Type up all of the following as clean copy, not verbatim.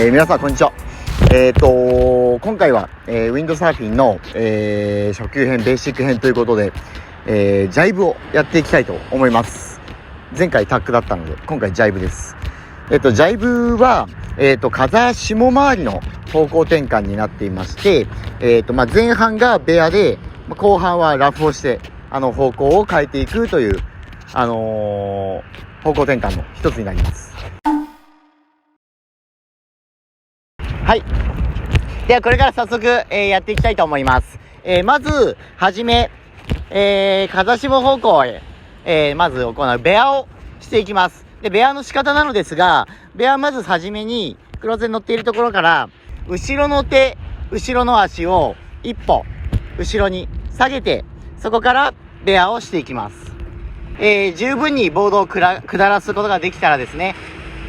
皆さんこんにちは。今回は、ウィンドサーフィンの、初級編ベーシック編ということで、ジャイブをやっていきたいと思います。前回タックだったので今回ジャイブです。ジャイブは、風下回りの方向転換になっていまして、前半がベアで後半はラフをして方向を変えていくという、方向転換の一つになります。はい。ではこれから早速、やっていきたいと思います。まずはじめ、風下方向へ、まず行うベアをしていきます。でベアの仕方なのですが、ベアまずはじめにクローズに乗っているところから後ろの手後ろの足を一歩後ろに下げて、そこからベアをしていきます。十分にボードを下らすことができたらですね、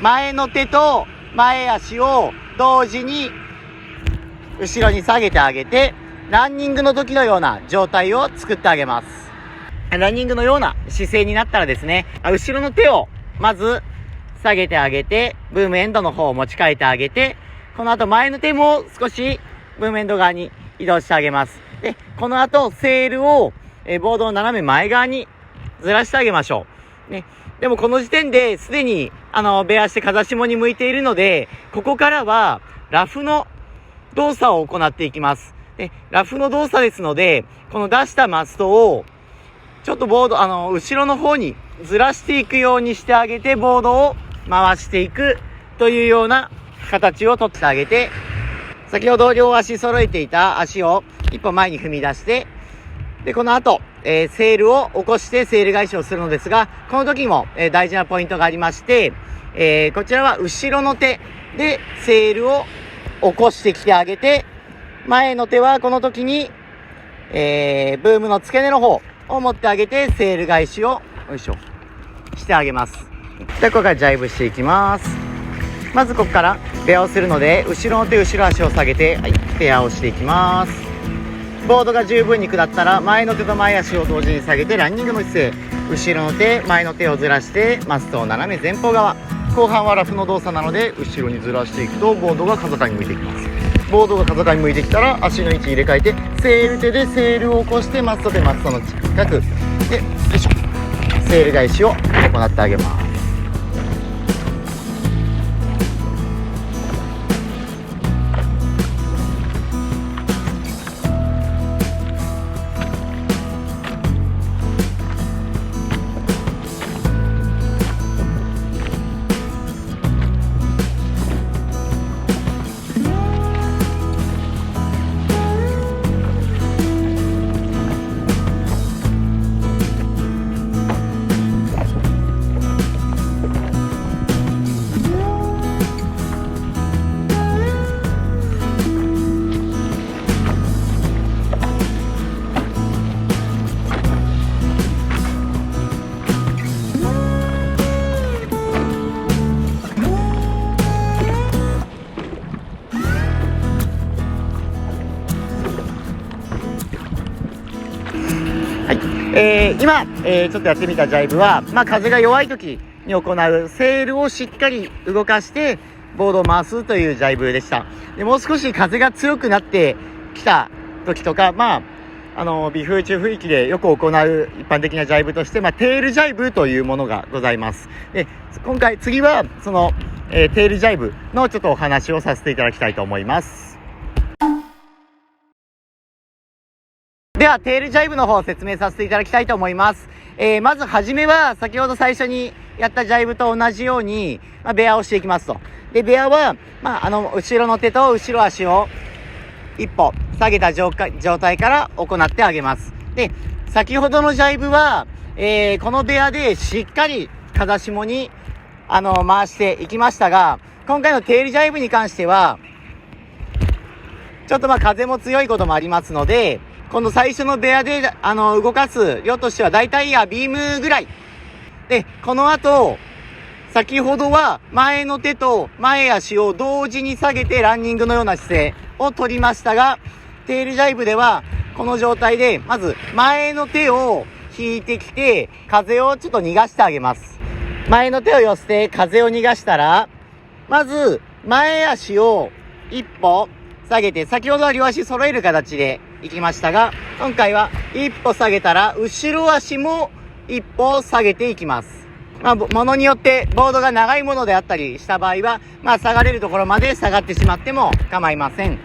前の手と前足を同時に後ろに下げてあげて、ランニングの時のような状態を作ってあげます。ランニングのような姿勢になったらですね、後ろの手をまず下げてあげて、ブームエンドの方を持ち替えてあげて、この後前の手も少しブームエンド側に移動してあげます。でこの後セールをボードの斜め前側にずらしてあげましょうね。でもこの時点ですでにベアして風下に向いているので、ここからはラフの動作を行っていきます。でラフの動作ですので、この出したマストをちょっとボード後ろの方にずらしていくようにしてあげて、ボードを回していくというような形をとってあげて、先ほど両足揃えていた足を一歩前に踏み出して、でこの後、セールを起こしてセール返しをするのですが、この時も、大事なポイントがありまして、こちらは後ろの手でセールを起こしてきてあげて、前の手はこの時に、ブームの付け根の方を持ってあげてセール返しをしてあげます。でここからジャイブしていきます。まずここからベアをするので、後ろの手後ろ足を下げて、はい、ベアをしていきます。ボードが十分に下ったら前の手と前足を同時に下げてランニングの姿勢、後ろの手前の手をずらしてマストを斜め前方側、後半はラフの動作なので後ろにずらしていくとボードが風下に向いていきます。ボードが風下に向いてきたら足の位置入れ替えてセール手でセールを起こして、マストでマストの近くでよいしょ、セール返しを行ってあげます。今、ちょっとやってみたジャイブは、風が弱い時に行うセールをしっかり動かしてボードを回すというジャイブでした。でもう少し風が強くなってきた時とか、微風中風域でよく行う一般的なジャイブとして、テールジャイブというものがございます。で次はその、テールジャイブのちょっとお話をさせていただきたいと思います。ではテールジャイブの方を説明させていただきたいと思います。まずはじめは先ほど最初にやったジャイブと同じように、ベアをしていきますと。でベアは、後ろの手と後ろ足を一歩下げた状態から行ってあげます。で先ほどのジャイブは、このベアでしっかり風下に回していきましたが、今回のテールジャイブに関してはちょっと風も強いこともありますので、この最初のベアで動かす量としてはだいたいビームぐらいで、この後先ほどは前の手と前足を同時に下げてランニングのような姿勢を取りましたが、テールジャイブではこの状態でまず前の手を引いてきて風をちょっと逃がしてあげます。前の手を寄せて風を逃がしたら、まず前足を一歩下げて、先ほどは両足揃える形で行きましたが、今回は一歩下げたら、後ろ足も一歩下げていきます。ものによってボードが長いものであったりした場合は、下がれるところまで下がってしまっても構いません。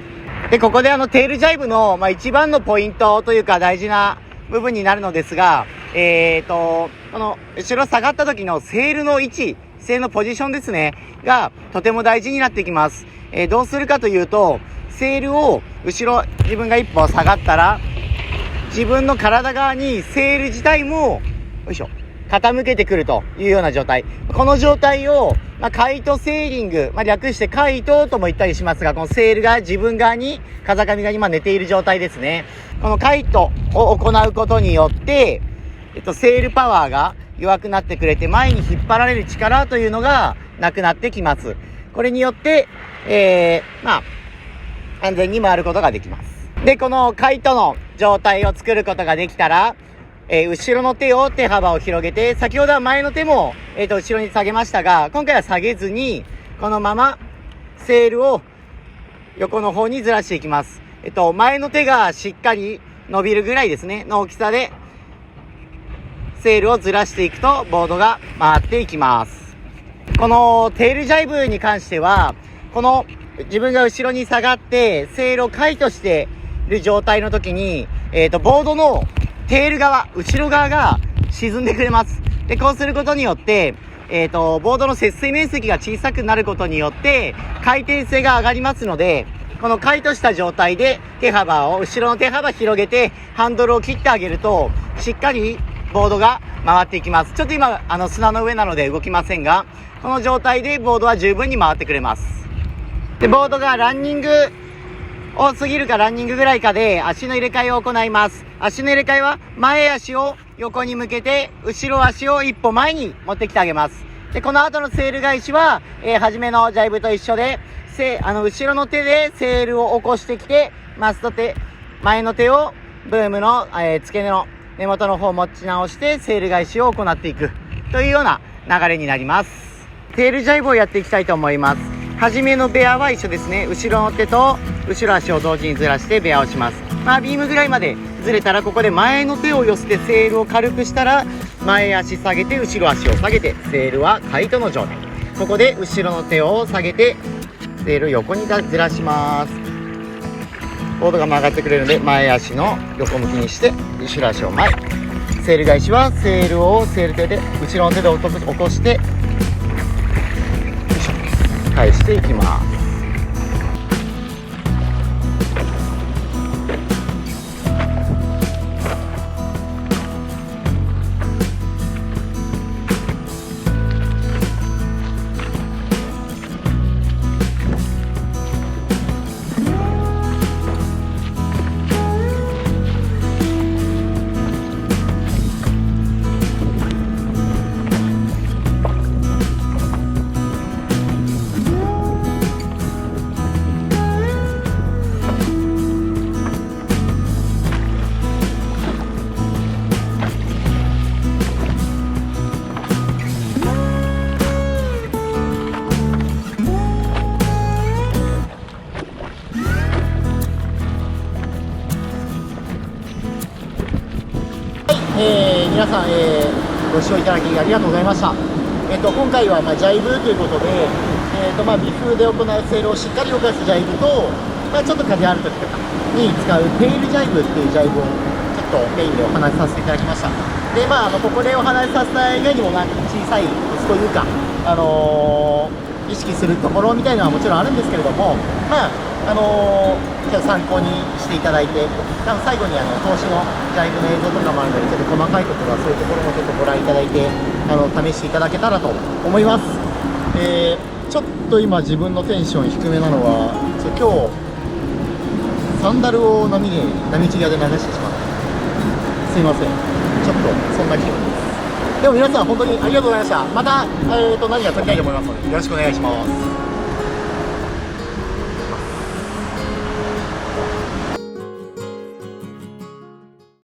で、ここでテールジャイブの、一番のポイントというか大事な部分になるのですが、この後ろ下がった時のセールの位置、姿勢のポジションですね、がとても大事になってきます。どうするかというと、セールを自分が一歩下がったら、自分の体側にセール自体も、よいしょ、傾けてくるというような状態。この状態を、カイトセーリング、略してカイトとも言ったりしますが、このセールが自分側に、風上側に寝ている状態ですね。このカイトを行うことによって、セールパワーが弱くなってくれて、前に引っ張られる力というのがなくなってきます。これによって、安全に回ることができます。で、このカイトの状態を作ることができたら、後ろの手幅を広げて、先ほどは前の手も、後ろに下げましたが、今回は下げずに、このまま、セールを横の方にずらしていきます。前の手がしっかり伸びるぐらいですね、の大きさで、セールをずらしていくと、ボードが回っていきます。このテールジャイブに関しては、この自分が後ろに下がって、セールをカイトしている状態の時に、ボードのテール側、後ろ側が沈んでくれます。で、こうすることによって、ボードの節水面積が小さくなることによって、回転性が上がりますので、このカイトした状態で後ろの手幅広げて、ハンドルを切ってあげると、しっかりボードが回っていきます。ちょっと今、砂の上なので動きませんが、この状態でボードは十分に回ってくれます。で、ボードがランニングを過ぎるかランニングぐらいかで足の入れ替えを行います。足の入れ替えは前足を横に向けて後ろ足を一歩前に持ってきてあげます。で、この後のセール返しは、初めのジャイブと一緒で、後ろの手でセールを起こしてきて、前の手をブームの、付け根の根元の方を持ち直してセール返しを行っていくというような流れになります。テールジャイブをやっていきたいと思います。初めのベアは一緒ですね。後ろの手と後ろ足を同時にずらしてベアをします。ビームぐらいまでずれたら、ここで前の手を寄せてセールを軽くしたら、前足下げて後ろ足を下げて、セールはカイトの状態。ここで後ろの手を下げてセールを横にずらします。ボードが曲がってくれるので、前足の横向きにして後ろ足を前。セール返しはセールをセール手で後ろの手で起こして返していきます。皆さん、ご視聴いただきありがとうございました。今回は、ジャイブということで、微風で行うセールをしっかり動かすジャイブと、ちょっと風ある時とかに使うテールジャイブっていうジャイブをちょっとメインでお話しさせていただきました。で、ここでお話しさせた以外にも小さいコツというか、意識するところみたいなのはもちろんあるんですけれども、ちょっと参考にしていただいて、最後に投資のジャイブの映像とかもあるので、ちょっと細かいところはそういうところもちょっとご覧いただいて、試していただけたらと思います。ちょっと今自分のテンション低めなのは、今日サンダルを波打ち際で流してしまって、すいません。ちょっとそんな気分です。でも皆さん本当にありがとうございました。また、何か撮りたいと思いますので、よろしくお願いします。